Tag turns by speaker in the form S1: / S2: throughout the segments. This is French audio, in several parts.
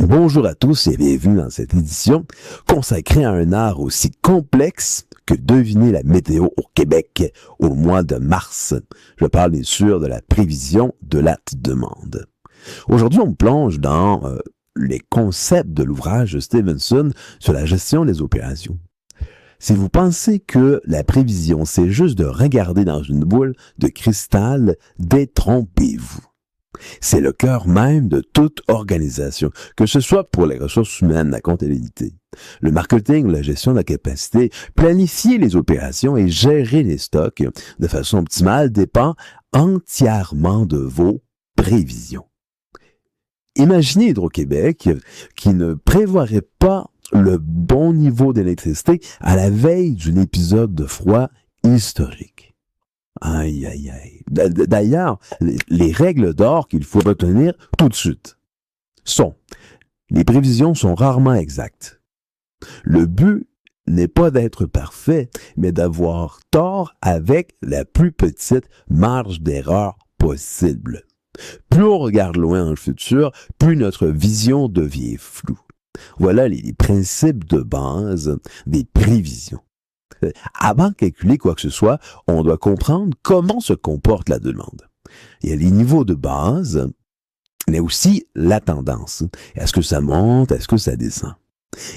S1: Bonjour à tous et bienvenue dans cette édition consacrée à un art aussi complexe que deviner la météo au Québec au mois de mars. Je parle bien sûr de la prévision de la demande. Aujourd'hui, on plonge dans les concepts de l'ouvrage de Stevenson sur la gestion des opérations. Si vous pensez que la prévision, c'est juste de regarder dans une boule de cristal, détrompez-vous. C'est le cœur même de toute organisation, que ce soit pour les ressources humaines, la comptabilité, le marketing ou la gestion de la capacité. Planifier les opérations et gérer les stocks de façon optimale dépend entièrement de vos prévisions. Imaginez Hydro-Québec qui ne prévoirait pas le bon niveau d'électricité à la veille d'un épisode de froid historique. Aïe, aïe, aïe. D'ailleurs, les règles d'or qu'il faut retenir tout de suite sont: les prévisions sont rarement exactes. Le but n'est pas d'être parfait, mais d'avoir tort avec la plus petite marge d'erreur possible. Plus on regarde loin dans le futur, plus notre vision devient floue. Voilà les principes de base des prévisions. Avant de calculer quoi que ce soit, on doit comprendre comment se comporte la demande. Il y a les niveaux de base, mais aussi la tendance. Est-ce que ça monte? Est-ce que ça descend?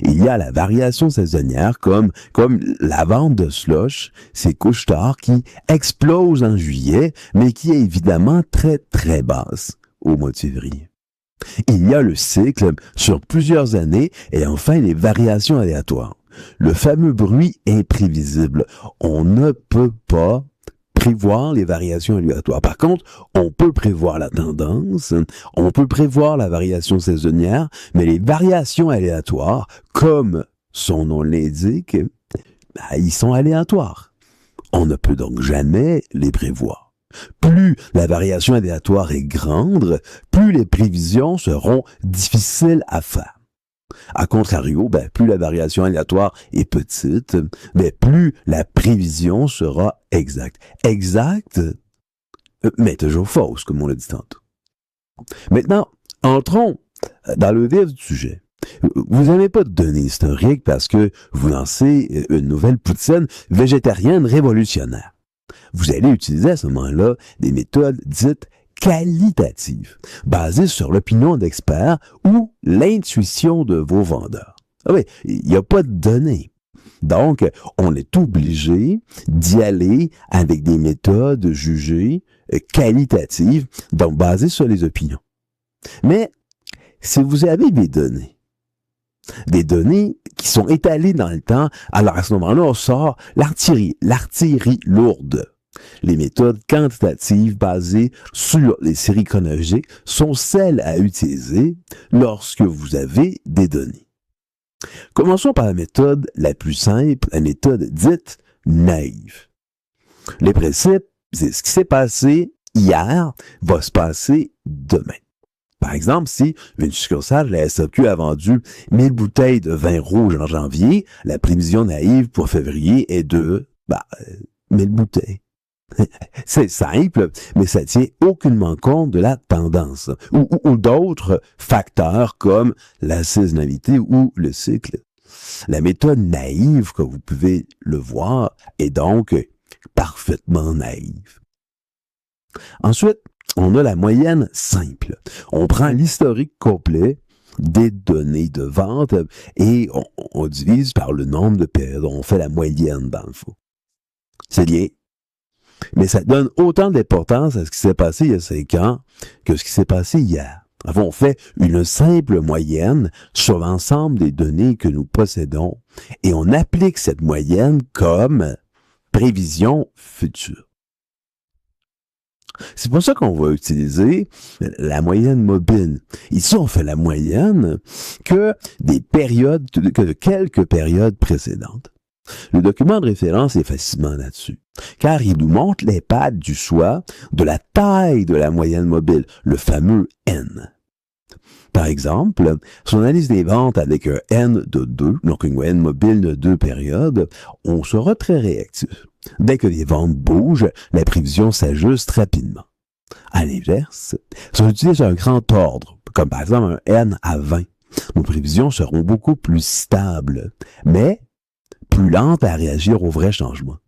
S1: Il y a la variation saisonnière comme la vente de slush, ces couches tard qui explosent en juillet, mais qui est évidemment très très basse au mois de février. Il y a le cycle sur plusieurs années et enfin les variations aléatoires. Le fameux bruit imprévisible. On ne peut pas prévoir les variations aléatoires. Par contre, on peut prévoir la tendance, on peut prévoir la variation saisonnière, mais les variations aléatoires, comme son nom l'indique, ils sont aléatoires. On ne peut donc jamais les prévoir. Plus la variation aléatoire est grande, plus les prévisions seront difficiles à faire. A contrario, plus la variation aléatoire est petite, plus la prévision sera exacte. Exacte, mais toujours fausse, comme on l'a dit tantôt. Maintenant, entrons dans le vif du sujet. Vous n'avez pas de données historiques parce que vous lancez une nouvelle poutine végétarienne révolutionnaire. Vous allez utiliser à ce moment-là des méthodes dites qualitative, basée sur l'opinion d'experts ou l'intuition de vos vendeurs. Ah oui, il n'y a pas de données. Donc, on est obligé d'y aller avec des méthodes jugées qualitatives, donc basées sur les opinions. Mais, si vous avez des données qui sont étalées dans le temps, alors à ce moment-là, on sort l'artillerie lourde. Les méthodes quantitatives basées sur les séries chronologiques sont celles à utiliser lorsque vous avez des données. Commençons par la méthode la plus simple, la méthode dite naïve. Les principes, c'est ce qui s'est passé hier va se passer demain. Par exemple, si une succursale de la SAQ a vendu 1000 bouteilles de vin rouge en janvier, la prévision naïve pour février est de 1000 bouteilles. C'est simple, mais ça tient aucunement compte de la tendance ou d'autres facteurs comme la saisonnalité ou le cycle. La méthode naïve, comme vous pouvez le voir, est donc parfaitement naïve. Ensuite, on a la moyenne simple. On prend l'historique complet des données de vente et on divise par le nombre de périodes. On fait la moyenne dans le fond. C'est bien. Mais ça donne autant d'importance à ce qui s'est passé il y a 5 ans que ce qui s'est passé hier. Enfin, on fait une simple moyenne sur l'ensemble des données que nous possédons et on applique cette moyenne comme prévision future. C'est pour ça qu'on va utiliser la moyenne mobile. Ici, on fait la moyenne que de quelques périodes précédentes. Le document de référence est facilement là-dessus, car il nous montre l'impact du choix de la taille de la moyenne mobile, le fameux N. Par exemple, si on analyse les ventes avec un N de 2, donc une moyenne mobile de 2 périodes, on sera très réactif. Dès que les ventes bougent, la prévision s'ajuste rapidement. À l'inverse, si on utilise un grand ordre, comme par exemple un N à 20, nos prévisions seront beaucoup plus stables, mais plus lentes à réagir aux vrais changements.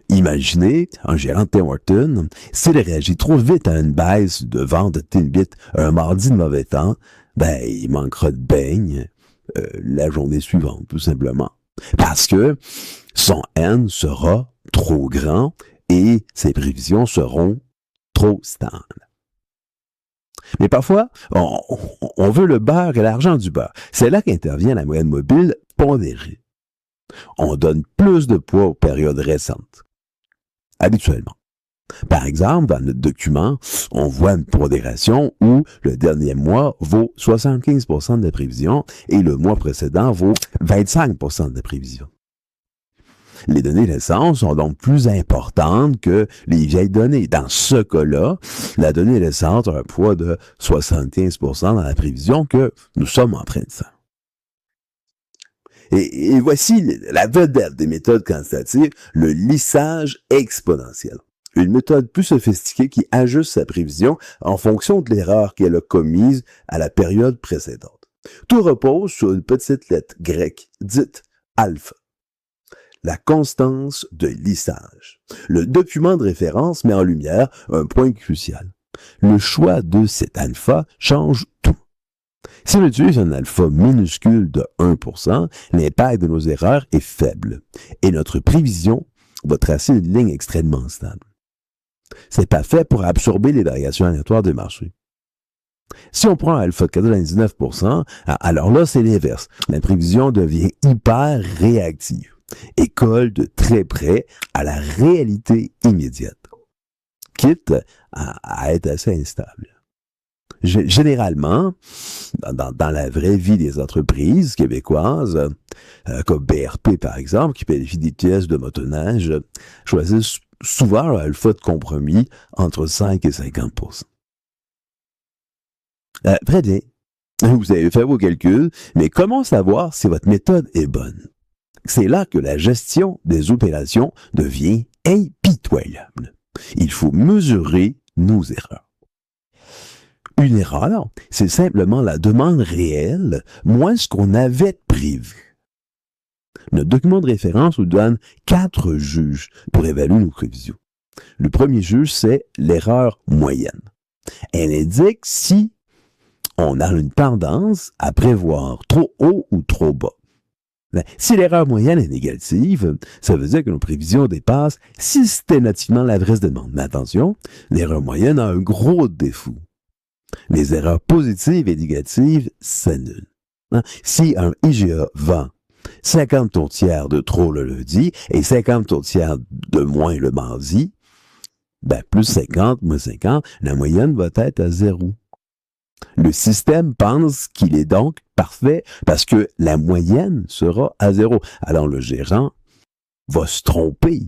S1: Imaginez un gérant de Tim Hortons, s'il réagit trop vite à une baisse de vente de Timbit un mardi de mauvais temps, il manquera de beignes la journée suivante, tout simplement. Parce que son N sera trop grand et ses prévisions seront trop stables. Mais parfois, on veut le beurre et l'argent du beurre. C'est là qu'intervient la moyenne mobile pondérée. On donne plus de poids aux périodes récentes. Habituellement. Par exemple, dans notre document, on voit une pondération où le dernier mois vaut 75% de la prévision et le mois précédent vaut 25% de la prévision. Les données récentes sont donc plus importantes que les vieilles données. Dans ce cas-là, la donnée récente a un poids de 75% dans la prévision que nous sommes en train de faire. Et voici la vedette des méthodes quantitatives, le lissage exponentiel. Une méthode plus sophistiquée qui ajuste sa prévision en fonction de l'erreur qu'elle a commise à la période précédente. Tout repose sur une petite lettre grecque dite alpha. La constance de lissage. Le document de référence met en lumière un point crucial. Le choix de cet alpha change tout. Si on utilise un alpha minuscule de 1%, l'impact de nos erreurs est faible et notre prévision va tracer une ligne extrêmement stable. C'est parfait pour absorber les variations aléatoires du marché. Si on prend un alpha de 99%, alors là, c'est l'inverse. La prévision devient hyper réactive et colle de très près à la réalité immédiate, quitte à être assez instable. Généralement, dans la vraie vie des entreprises québécoises, comme BRP par exemple, qui planifie des pièces de motoneige, choisissent souvent un alpha de compromis entre 5 et 50%. Très bien. Vous avez fait vos calculs, mais comment savoir si votre méthode est bonne? C'est là que la gestion des opérations devient impitoyable. Il faut mesurer nos erreurs. Une erreur, c'est simplement la demande réelle moins ce qu'on avait prévu. Notre document de référence nous donne 4 juges pour évaluer nos prévisions. Le premier juge, c'est l'erreur moyenne. Elle indique si on a une tendance à prévoir trop haut ou trop bas. Si l'erreur moyenne est négative, ça veut dire que nos prévisions dépassent systématiquement la vraie demande. Mais attention, l'erreur moyenne a un gros défaut. Les erreurs positives et négatives s'annulent. Si un IGA vend 50 tourtières de trop le lundi et 50 tourtières de moins le mardi, plus 50, moins 50, la moyenne va être à 0. Le système pense qu'il est donc parfait parce que la moyenne sera à 0. Alors le gérant va se tromper.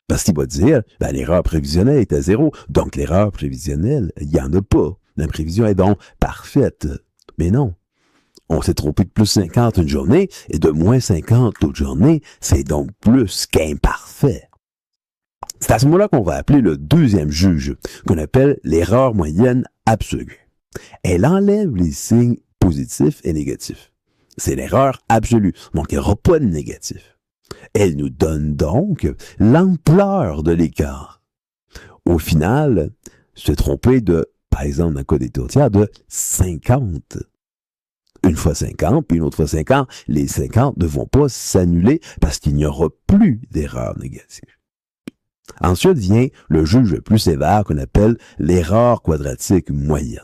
S1: Parce qu'il va dire, l'erreur prévisionnelle est à 0. Donc l'erreur prévisionnelle, il n'y en a pas. La prévision est donc parfaite. Mais non. On s'est trompé de plus 50 une journée et de moins 50 l'autre journée. C'est donc plus qu'imparfait. C'est à ce moment-là qu'on va appeler le deuxième juge, qu'on appelle l'erreur moyenne absolue. Elle enlève les signes positifs et négatifs. C'est l'erreur absolue, donc il n'y aura pas de négatif. Elle nous donne donc l'ampleur de l'écart. Au final, se tromper de, par exemple, dans le cas des tourtières, de 50. Une fois 50, puis une autre fois 50, les 50 ne vont pas s'annuler parce qu'il n'y aura plus d'erreur négative. Ensuite vient le juge le plus sévère qu'on appelle l'erreur quadratique moyenne.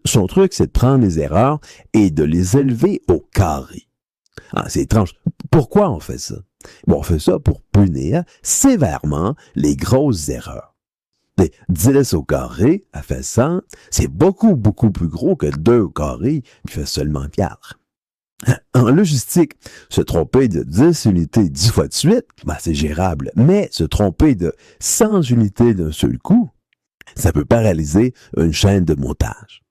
S1: Son truc, c'est de prendre les erreurs et de les élever au carré. C'est étrange. Pourquoi on fait ça? On fait ça pour punir sévèrement les grosses erreurs. 10 au carré, à fait 100, c'est beaucoup, beaucoup plus gros que 2 au carré, qui fait seulement 4. En logistique, se tromper de 10 unités 10 fois de suite, c'est gérable. Mais se tromper de 100 unités d'un seul coup, ça peut paralyser une chaîne de montage.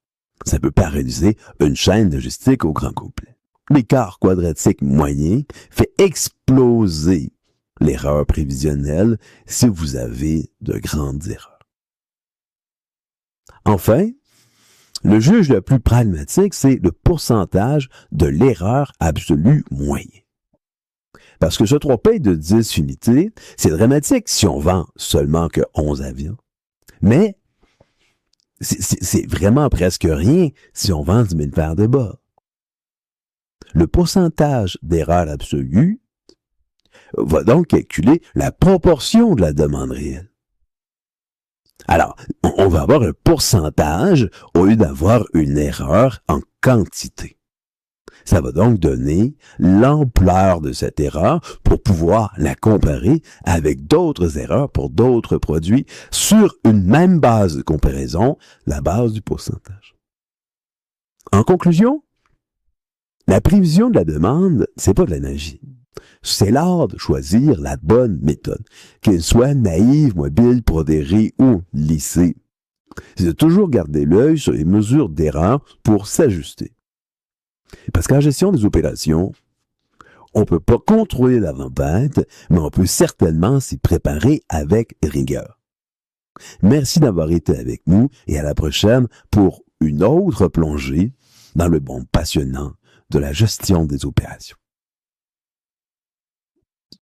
S1: Ça peut paralyser une chaîne logistique au grand complet. L'écart quadratique moyen fait exploser l'erreur prévisionnelle si vous avez de grandes erreurs. Enfin, Le juge le plus pragmatique, c'est le pourcentage de l'erreur absolue moyenne. Parce que se tromper de 10 unités, c'est dramatique si on vend seulement que 11 avions. Mais c'est vraiment presque rien si on vend 10 000 paires de bas. Le pourcentage d'erreur absolue va donc calculer la proportion de la demande réelle. Alors, on va avoir un pourcentage au lieu d'avoir une erreur en quantité. Ça va donc donner l'ampleur de cette erreur pour pouvoir la comparer avec d'autres erreurs pour d'autres produits sur une même base de comparaison, la base du pourcentage. En conclusion, la prévision de la demande, c'est pas de la magie. C'est l'art de choisir la bonne méthode, qu'elle soit naïve, mobile, pondérée ou lissée. C'est de toujours garder l'œil sur les mesures d'erreur pour s'ajuster. Parce qu'en gestion des opérations, on ne peut pas contrôler la tempête, mais on peut certainement s'y préparer avec rigueur. Merci d'avoir été avec nous et à la prochaine pour une autre plongée dans le monde passionnant de la gestion des opérations.